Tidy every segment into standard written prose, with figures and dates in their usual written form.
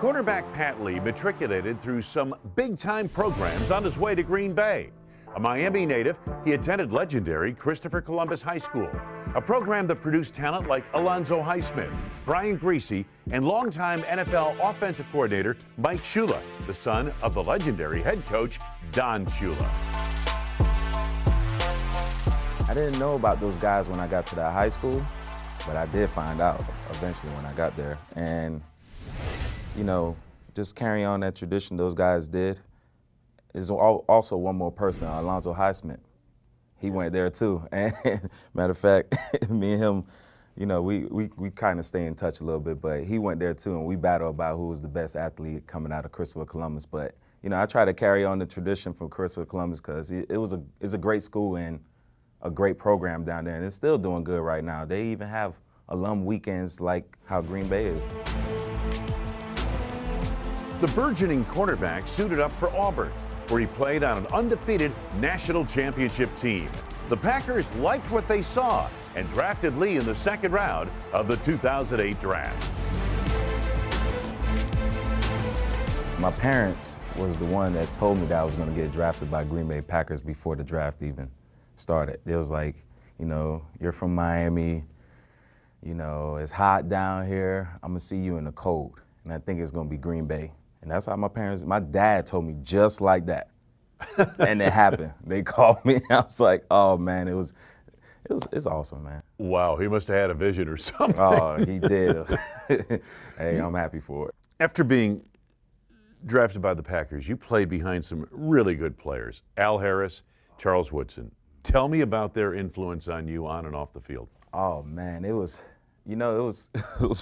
Cornerback Pat Lee matriculated through some big-time programs on his way to Green Bay. A Miami native, he attended legendary Christopher Columbus High School, a program that produced talent like Alonzo Highsmith, Brian Griese, and longtime NFL offensive coordinator Mike Shula, the son of the legendary head coach Don Shula. I didn't know about those guys when I got to that high school, but I did find out eventually when I got there. And, you know, just carrying on that tradition those guys did. There's also one more person, Alonzo Highsmith. He went there too. And matter of fact, me and him, you know, we kind of stay in touch a little bit, but he went there too, and we battle about who was the best athlete coming out of Christopher Columbus. But, you know, I try to carry on the tradition from Christopher Columbus because it's a great school and a great program down there, and it's still doing good right now. They even have alum weekends like how Green Bay is. The burgeoning cornerback suited up for Auburn, where he played on an undefeated national championship team. The Packers liked what they saw and drafted Lee in the second round of the 2008 draft. My parents was the one that told me that I was going to get drafted by Green Bay Packers before the draft even started. It was like, you know, you're from Miami, you know, it's hot down here, I'm going to see you in the cold, and I think it's going to be Green Bay. And that's how my dad told me just like that. And it happened. They called me. I was like, oh man, it's awesome, man. Wow, he must have had a vision or something. Oh, he did. Hey, I'm happy for it. After being drafted by the Packers, you played behind some really good players, Al Harris, Charles Woodson. Tell me about their influence on you on and off the field. Oh man, it was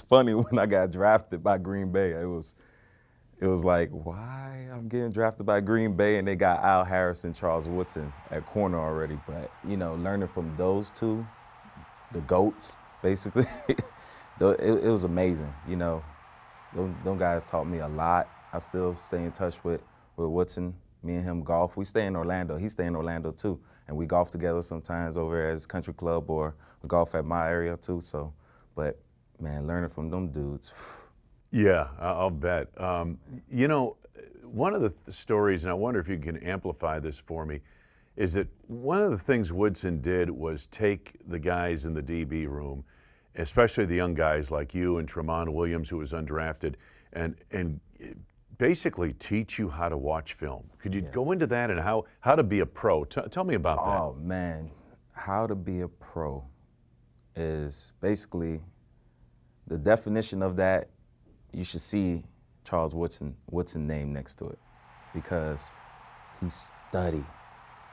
funny when I got drafted by Green Bay. It was like, why I'm getting drafted by Green Bay and they got Al Harris and Charles Woodson at corner already. But, you know, learning from those two, the GOATs, basically, it was amazing. You know, those guys taught me a lot. I still stay in touch with Woodson. Me and him golf. We stay in Orlando. He stay in Orlando too. And we golf together sometimes over at his country club, or we golf at my area too. So, but man, learning from them dudes. Yeah, I'll bet. You know, one of the stories, and I wonder if you can amplify this for me, is that one of the things Woodson did was take the guys in the DB room, especially the young guys like you and Tramon Williams, who was undrafted, and basically teach you how to watch film. Could you go into that and how to be a pro? Tell me about that. Oh man, how to be a pro is basically the definition of that. You should see Charles Woodson name next to it, because he studied.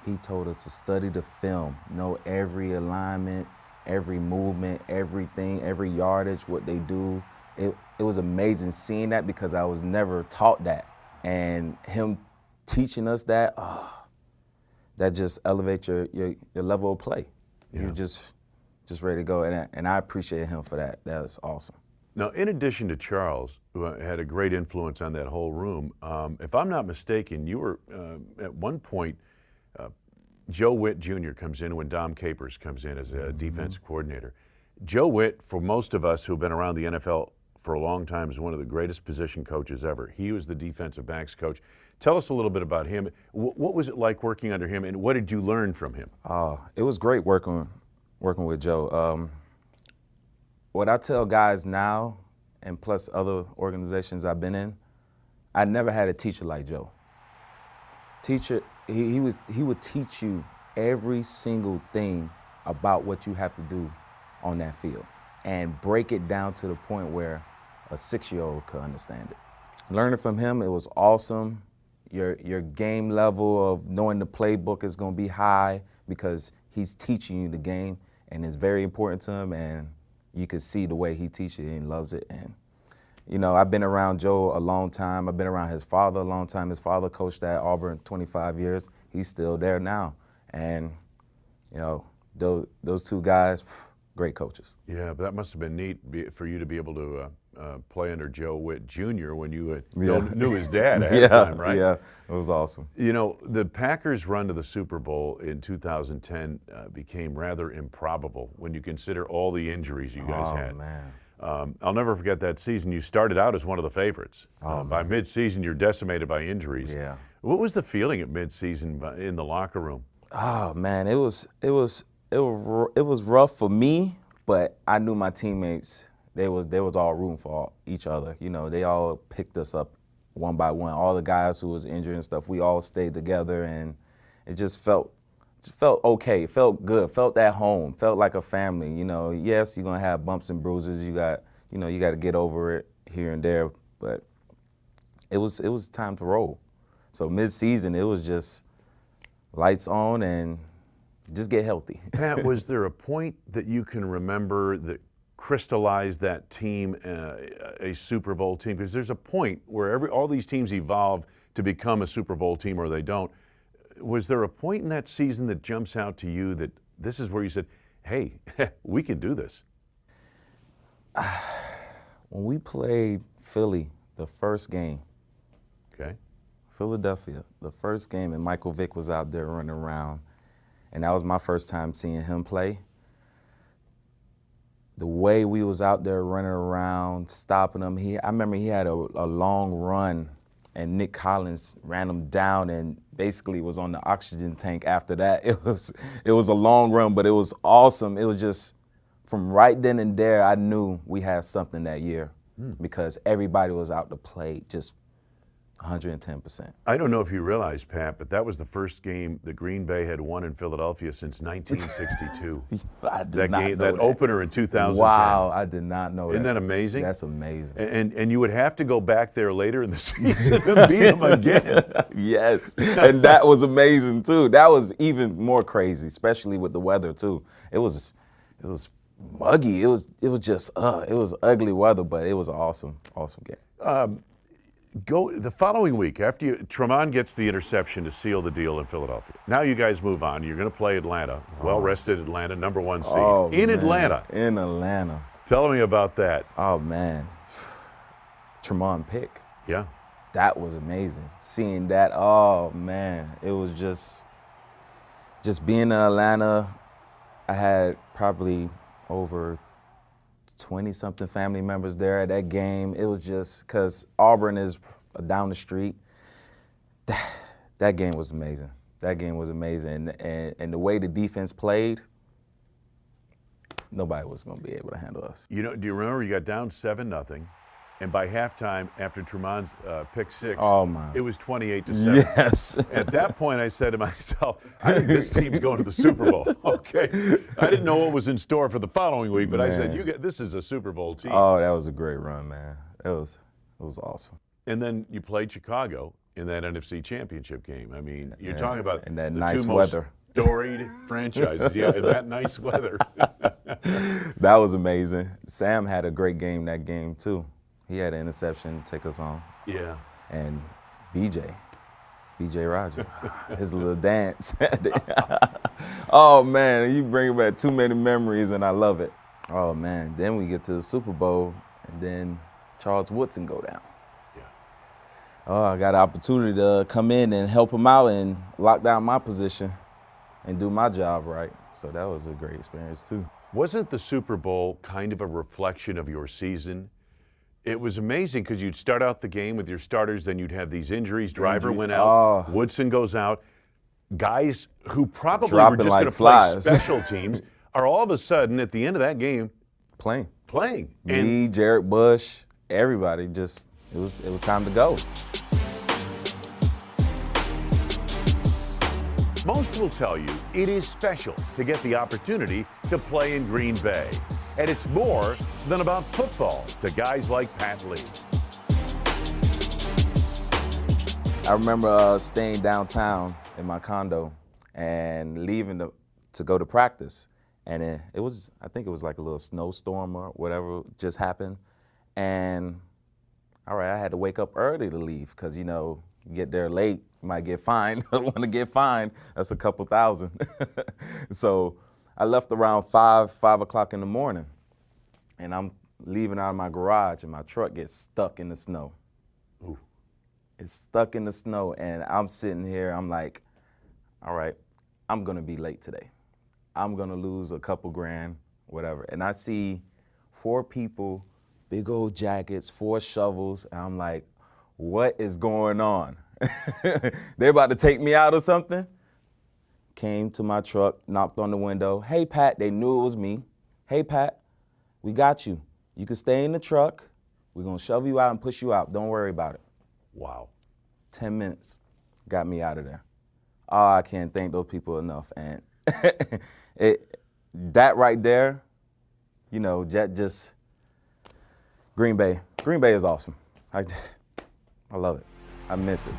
He told us to study the film, know every alignment, every movement, everything, every yardage, what they do. It was amazing seeing that, because I was never taught that. And him teaching us that, that just elevates your level of play. Yeah. You're just ready to go. And I appreciate him for that. That was awesome. Now, in addition to Charles, who had a great influence on that whole room, if I'm not mistaken, you were at one point, Joe Witt Jr. comes in when Dom Capers comes in as a defensive coordinator. Joe Witt, for most of us who've been around the NFL for a long time, is one of the greatest position coaches ever. He was the defensive backs coach. Tell us a little bit about him. What was it like working under him, and what did you learn from him? It was great working with Joe. What I tell guys now, and plus other organizations I've been in, I never had a teacher like Joe. Teacher, he would teach you every single thing about what you have to do on that field and break it down to the point where a 6-year-old could understand it. Learning from him, it was awesome. Your game level of knowing the playbook is going to be high because he's teaching you the game, and it's very important to him, and you can see the way he teaches it and loves it. And, you know, I've been around Joe a long time. I've been around his father a long time. His father coached at Auburn 25 years. He's still there now. And, you know, those two guys, great coaches. Yeah, but that must have been neat for you to be able to play under Joe Witt Jr. when you knew his dad ahead of time, right? Yeah, it was awesome. You know, the Packers' run to the Super Bowl in 2010 became rather improbable when you consider all the injuries you guys had. Man. I'll never forget that season. You started out as one of the favorites. By mid-season, you're decimated by injuries. Yeah. What was the feeling at mid-season in the locker room? Oh man, it was rough for me, but I knew my teammates. They was all rooting for each other. You know, they all picked us up one by one. All the guys who was injured and stuff, we all stayed together, and it just felt okay. It felt good. Felt at home. Felt like a family. You know, yes, you're gonna have bumps and bruises. You got to get over it here and there, but it was time to roll. So mid-season, it was just lights on and just get healthy. Pat, was there a point that you can remember that crystallized that team a Super Bowl team? Because there's a point where all these teams evolve to become a Super Bowl team or they don't. Was there a point in that season that jumps out to you that this is where you said, hey, we can do this? When we played Philly, the first game, okay, Philadelphia, the first game, and Michael Vick was out there running around, and that was my first time seeing him play. The way we was out there running around, stopping him, I remember he had a long run, and Nick Collins ran him down and basically was on the oxygen tank after that. It was a long run, but it was awesome. It was just, from right then and there, I knew we had something that year because everybody was out to play just 110%. I don't know if you realize, Pat, but that was the first game that Green Bay had won in Philadelphia since 1962. I did not know that opener in 2010. Wow, I did not know that. Isn't that amazing? That's amazing. And you would have to go back there later in the season and beat them again. Yes, and that was amazing too. That was even more crazy, especially with the weather too. It was muggy. It was just it was ugly weather, but it was an awesome game. The following week, after Tremont gets the interception to seal the deal in Philadelphia. Now you guys move on. You're going to play Atlanta, well-rested Atlanta, #1 seed in Atlanta. In Atlanta. Tell me about that. Oh man, Tremont pick. Yeah. That was amazing. Seeing that, oh man, it was just being in Atlanta. I had probably over 20-something family members there at that game. It was just because Auburn is down the street. That game was amazing. That game was amazing. And the way the defense played, nobody was going to be able to handle us. You know, do you remember you got down 7-0, and by halftime, after Tremont's pick six, it was 28-7. Yes. At that point, I said to myself, I think this team's going to the Super Bowl. Okay. I didn't know what was in store for the following week, but I said, this is a Super Bowl team. Oh, that was a great run, man. It was awesome. And then you played Chicago in that NFC Championship game. I mean, you're talking about and that the nice two weather. Most storied franchises. Yeah, in that nice weather. That was amazing. Sam had a great game that game, too. He had an interception to take us on. Yeah. And BJ Roger, his little dance. Oh, man, you bring back too many memories, and I love it. Oh, man, then we get to the Super Bowl, and then Charles Woodson go down. Yeah. Oh, I got an opportunity to come in and help him out and lock down my position and do my job right. So that was a great experience, too. Wasn't the Super Bowl kind of a reflection of your season? It was amazing because you'd start out the game with your starters, then you'd have these injuries. Driver went out, Woodson goes out. Guys who probably were just like going to play special teams are all of a sudden at the end of that game playing. And Jared Bush, everybody just it was time to go. Most will tell you it is special to get the opportunity to play in Green Bay. And it's more than about football to guys like Pat Lee. I remember staying downtown in my condo and leaving to go to practice. And I think it was like a little snowstorm or whatever just happened. And all right, I had to wake up early to leave because, you get there late, you might get fined. I don't want to get fined. That's a couple thousand. So I left around 5 o'clock in the morning, and I'm leaving out of my garage, and my truck gets stuck in the snow. Ooh. It's stuck in the snow, and I'm sitting here, I'm like, all right, I'm going to be late today. I'm going to lose a couple grand, whatever. And I see 4 people, big old jackets, 4 shovels, and I'm like, what is going on? They're about to take me out or something? Came to my truck, knocked on the window. Hey, Pat, they knew it was me. Hey, Pat, we got you. You can stay in the truck. We're going to shove you out and push you out. Don't worry about it. Wow. 10 minutes got me out of there. Oh, I can't thank those people enough. And that right there, you know, just Green Bay. Green Bay is awesome. I love it. I miss it.